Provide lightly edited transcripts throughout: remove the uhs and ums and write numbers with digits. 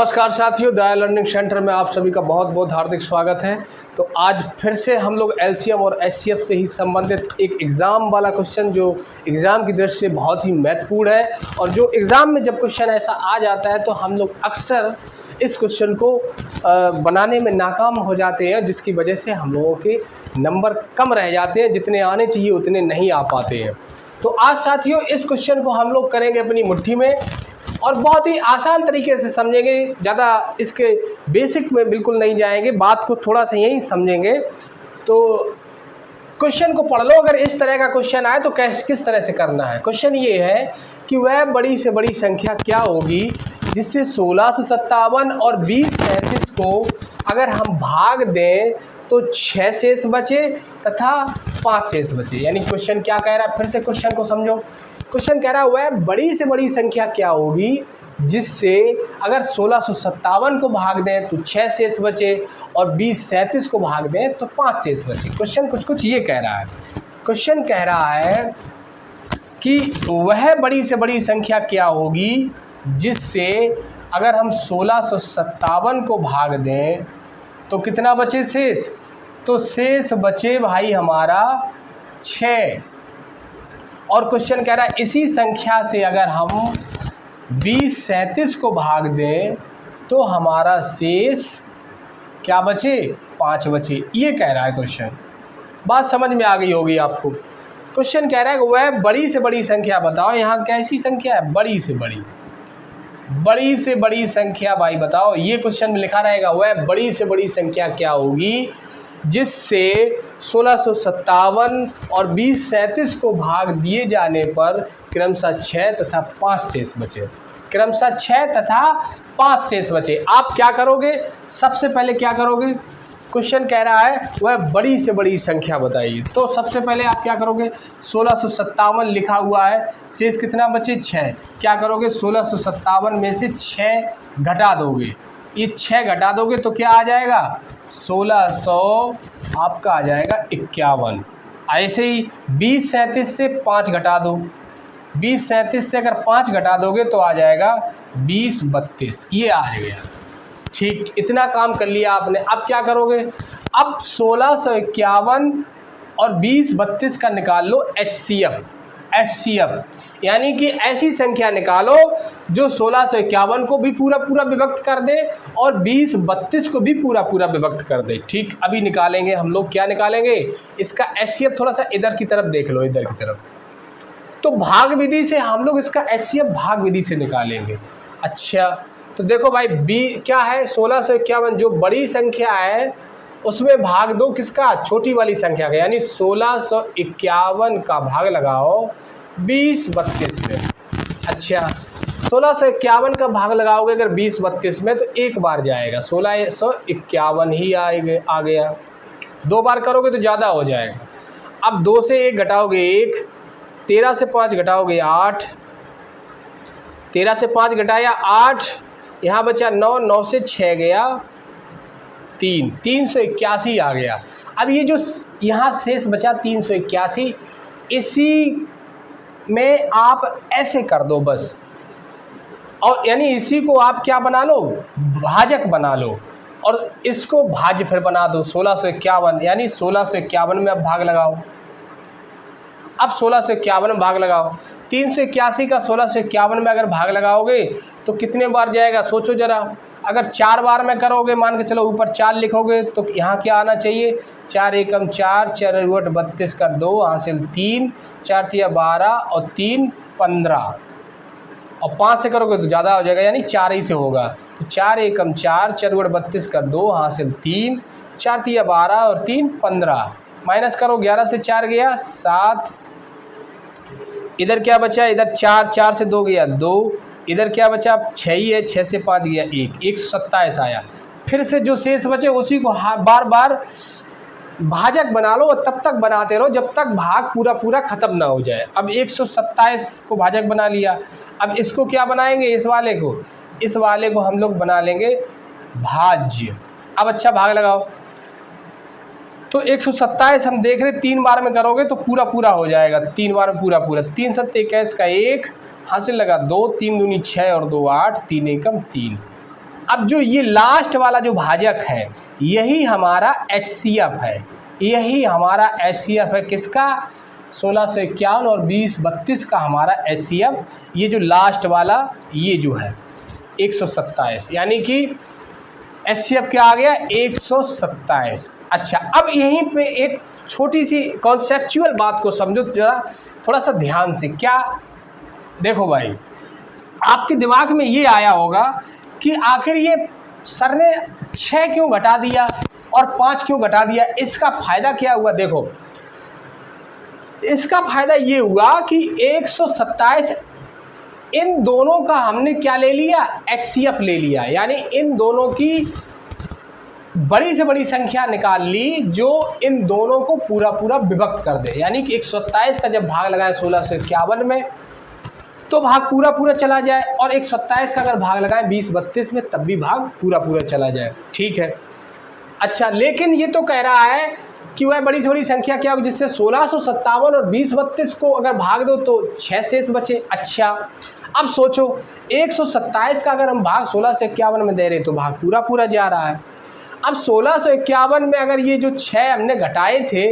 नमस्कार साथियों, दया learning centre में आप सभी का बहुत बहुत हार्दिक स्वागत है। तो आज फिर से हम लोग एलसीएम और एचसीएफ से ही संबंधित एक एग्ज़ाम वाला क्वेश्चन जो एग्ज़ाम की दृष्टि से बहुत ही महत्वपूर्ण है और जो एग्ज़ाम में जब क्वेश्चन ऐसा आ जाता है तो हम लोग अक्सर इस क्वेश्चन को बनाने में नाकाम हो जाते हैं, जिसकी वजह से हम लोगों के नंबर कम रह जाते हैं, जितने आने चाहिए उतने नहीं आ पाते हैं। तो आज साथियों इस क्वेश्चन को हम लोग करेंगे अपनी मुट्ठी में और बहुत ही आसान तरीके से समझेंगे, ज़्यादा इसके बेसिक में बिल्कुल नहीं जाएंगे, बात को थोड़ा सा यही समझेंगे। तो क्वेश्चन को पढ़ लो, अगर इस तरह का क्वेश्चन आए तो किस तरह से करना है। क्वेश्चन ये है कि वह बड़ी से बड़ी संख्या क्या होगी जिससे 1657 और 2037 को अगर हम भाग दें तो 6 शेष बचे तथा 5 शेष बचे। यानी क्वेश्चन क्या कह रहा है, फिर से क्वेश्चन को समझो। क्वेश्चन कह रहा है वह बड़ी से बड़ी संख्या क्या होगी जिससे अगर 1657 को भाग दें तो 6 शेष बचे और 2037 को भाग दें तो 5 शेष बचे। क्वेश्चन कुछ ये कह रहा है। क्वेश्चन कह रहा है कि वह बड़ी से बड़ी संख्या क्या होगी जिससे अगर हम 1657 को भाग दें तो कितना बचे शेष, तो शेष बचे भाई हमारा 6। और क्वेश्चन कह रहा है इसी संख्या से अगर हम 2037 को भाग दें तो हमारा शेष क्या बचे, 5 बचे। ये कह रहा है क्वेश्चन। बात समझ में आ गई होगी आपको। क्वेश्चन कह रहा है कि वह बड़ी से बड़ी संख्या बताओ। यहाँ कैसी संख्या है, बड़ी से बड़ी, बड़ी से बड़ी संख्या भाई बताओ। ये क्वेश्चन में लिखा रहेगा वह बड़ी से बड़ी संख्या क्या होगी जिससे 1657 और 2037 को भाग दिए जाने पर क्रमशः 6 तथा 5 शेष बचे। क्रमशः 6 तथा 5 शेष बचे। आप क्या करोगे, सबसे पहले क्या करोगे, क्वेश्चन कह रहा है वह बड़ी से बड़ी संख्या बताइए। तो सबसे पहले आप क्या करोगे, 1657 लिखा हुआ है, शेष कितना बचे, 6। क्या करोगे, 1657 में से 6 घटा दोगे। ये 6 घटा दोगे तो क्या आ जाएगा, 1600 आपका आ जाएगा 51। ऐसे ही 2037 से 5 घटा दो। 2037 से अगर 5 घटा दोगे तो आ जाएगा 2032। ये आ गया। ठीक, इतना काम कर लिया आपने। अब क्या करोगे, अब 1651 और 2032 का निकाल लो एचसीएफ। यानी कि ऐसी संख्या निकालो जो 1651 को भी पूरा पूरा विभक्त कर दे और 2032 को भी पूरा पूरा विभक्त कर दे। ठीक, अभी निकालेंगे हम लोग। क्या निकालेंगे, इसका एचसीएफ थोड़ा सा इधर की तरफ देख लो, इधर की तरफ। तो भाग विधि से हम लोग इसका एचसीएफ भाग विधि से निकालेंगे। अच्छा, तो देखो भाई बी क्या है, 1651 जो बड़ी संख्या है उसमें भाग दो किसका, छोटी वाली संख्या का, यानी 1651 का भाग लगाओ 2032 में। अच्छा, 1651 का भाग लगाओगे अगर 2032 में तो एक बार जाएगा, 1651 ही आ गया। 2 बार करोगे तो ज़्यादा हो जाएगा। अब 2 से 1 घटाओगे 1, 13 से 5 घटाओगे 8, 13 से 5 घटाया 8, यहाँ बचा 9, 9 से 6 गया 3, 381 आ गया। अब ये जो यहाँ शेष बचा 381, इसी में आप ऐसे कर दो बस, और यानी इसी को आप क्या बना लो, भाजक बना लो, और इसको भाज्य फिर बना दो 1651। यानी 1651 में अब भाग लगाओ। अब 1651 में भाग लगाओ, 381 का 1651 में अगर भाग लगाओगे तो कितने बार जाएगा, सोचो जरा। अगर 4 बार में करोगे, मान के चलो ऊपर 4 लिखोगे तो यहाँ क्या आना चाहिए, 4 एकम 4, 4 × 32 का 2 हासिल 3, 4 × 12 और 3 15, और 5 से करोगे तो ज़्यादा हो जाएगा, यानी 4 ही से होगा। तो 4 एकम 4, 4 × 32 का 2 हासिल 3, 4 × 12 और 3 15, माइनस करो 11 से 4 गया 7, इधर क्या बचा, इधर 4, 4 से 2 गया 2, इधर क्या बचा 6 ही है, 6 से 5 गया 1, 127 आया। फिर से जो शेष बचे उसी को बार बार भाजक बना लो और तब तक बनाते रहो जब तक भाग पूरा पूरा ख़त्म ना हो जाए। अब 127 को भाजक बना लिया। अब इसको क्या बनाएंगे, इस वाले को हम लोग बना लेंगे भाज्य। अब अच्छा भाग लगाओ, तो 127 हम देख रहे 3 बार में करोगे तो पूरा पूरा हो जाएगा, 3 बार में पूरा पूरा। 3 7 21 का 1 हासिल लगा 2, 3 दूनी 6 और 2 8, 3 एकम 3। अब जो ये लास्ट वाला जो भाजक है यही हमारा HCF है, यही हमारा HCF है। किसका? 1651 और 2032 का हमारा HCF। ये जो लास्ट वाला ये जो है 127, यानी कि HCF क्या आ गया? 127। अच्छा, अब यहीं पे एक छोटी सी कॉन्सेप्चुअल बात को समझो जरा थोड़ा सा ध्यान से। क्या? देखो भाई, आपके दिमाग में ये आया होगा कि आखिर ये सर ने 6 क्यों घटा दिया और 5 क्यों घटा दिया, इसका फ़ायदा क्या हुआ? देखो, इसका फ़ायदा ये हुआ कि 127 इन दोनों का हमने क्या ले लिया? HCF ले लिया, यानी इन दोनों की बड़ी से बड़ी संख्या निकाल ली जो इन दोनों को पूरा पूरा विभक्त कर दे। यानी कि 127 का जब भाग लगाएं 1651 में तो भाग पूरा पूरा चला जाए, और 127 का अगर भाग लगाएं 2032 में तब भी भाग पूरा पूरा चला जाए। ठीक है। अच्छा, लेकिन ये तो कह रहा है कि वह बड़ी से बड़ी संख्या क्या हो जिससे 1657 और 2032 को अगर भाग दो तो 6 शेष बचे। अच्छा, अब सोचो 127 का अगर हम भाग 1651 में दे रहे तो भाग पूरा पूरा जा रहा है। अब 1651 में अगर ये जो 6 हमने घटाए थे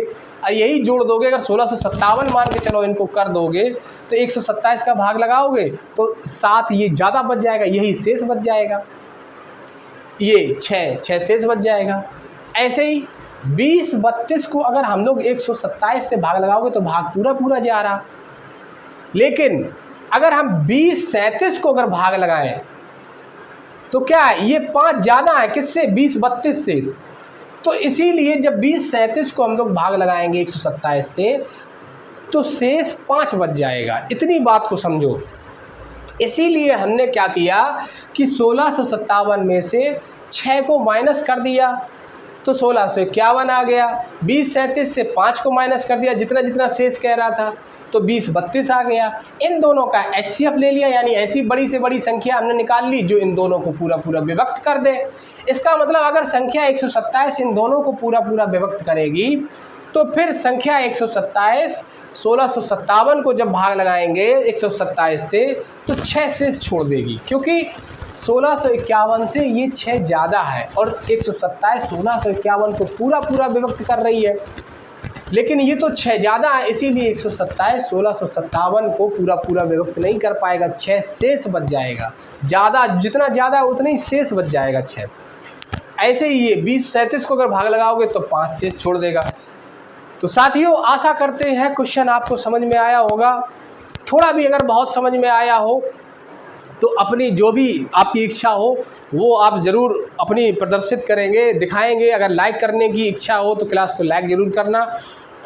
यही जोड़ दोगे, अगर 1657 मान के चलो इनको कर दोगे तो 127 का भाग लगाओगे तो 7 ये ज़्यादा बच जाएगा, यही शेष बच जाएगा, ये 6 शेष बच जाएगा। ऐसे ही 2032 को अगर हम लोग 127 से भाग लगाओगे तो भाग पूरा पूरा जा रहा। लेकिन अगर हम 2037 को अगर भाग लगाएं तो क्या है? ये 5 ज़्यादा है किससे? 2032 से। तो इसीलिए जब 2037 को हम लोग भाग लगाएंगे 127 से तो शेष 5 बच जाएगा। इतनी बात को समझो। इसीलिए हमने क्या किया कि 1657 में से 6 को माइनस कर दिया तो 1651 आ गया, 2037 से 5 को माइनस कर दिया जितना जितना शेष कह रहा था तो 2032 आ गया। इन दोनों का HCF ले लिया, यानी ऐसी बड़ी से बड़ी संख्या हमने निकाल ली जो इन दोनों को पूरा पूरा विभक्त कर दे। इसका मतलब अगर संख्या 127 इन दोनों को पूरा पूरा विभक्त करेगी तो फिर संख्या 127 1657 को जब भाग लगाएंगे 127 से तो 6 शेष छोड़ देगी, क्योंकि 1651 से ये 6 ज़्यादा है और 127 1651 को पूरा पूरा विभक्त कर रही है, लेकिन ये तो 6 ज़्यादा है, इसीलिए 127 1657 को पूरा पूरा विभक्त नहीं कर पाएगा, 6 शेष बच जाएगा। ज़्यादा जितना ज़्यादा उतना ही शेष बच जाएगा 6। ऐसे ही ये 2037 को अगर भाग लगाओगे तो 5 शेष छोड़ देगा। तो साथियों, आशा करते हैं क्वेश्चन आपको समझ में आया होगा। थोड़ा भी अगर बहुत समझ में आया हो तो अपनी जो भी आपकी इच्छा हो वो आप ज़रूर अपनी प्रदर्शित करेंगे, दिखाएंगे। अगर लाइक करने की इच्छा हो तो क्लास को लाइक ज़रूर करना,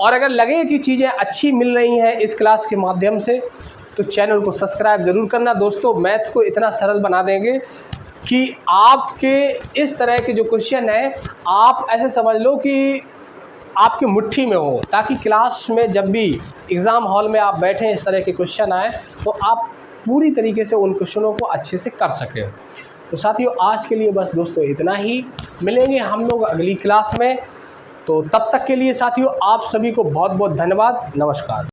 और अगर लगे कि चीज़ें अच्छी मिल रही हैं इस क्लास के माध्यम से तो चैनल को सब्सक्राइब ज़रूर करना। दोस्तों, मैथ को इतना सरल बना देंगे कि आपके इस तरह के जो क्वेश्चन हैं आप ऐसे समझ लो कि आपकी मुट्ठी में हो, ताकि क्लास में जब भी एग्ज़ाम हॉल में आप बैठें इस तरह के क्वेश्चन आए तो आप पूरी तरीके से उन क्वेश्चनों को अच्छे से कर सकें। तो साथियों, आज के लिए बस दोस्तों इतना ही। मिलेंगे हम लोग अगली क्लास में। तो तब तक के लिए साथियों आप सभी को बहुत बहुत धन्यवाद। नमस्कार।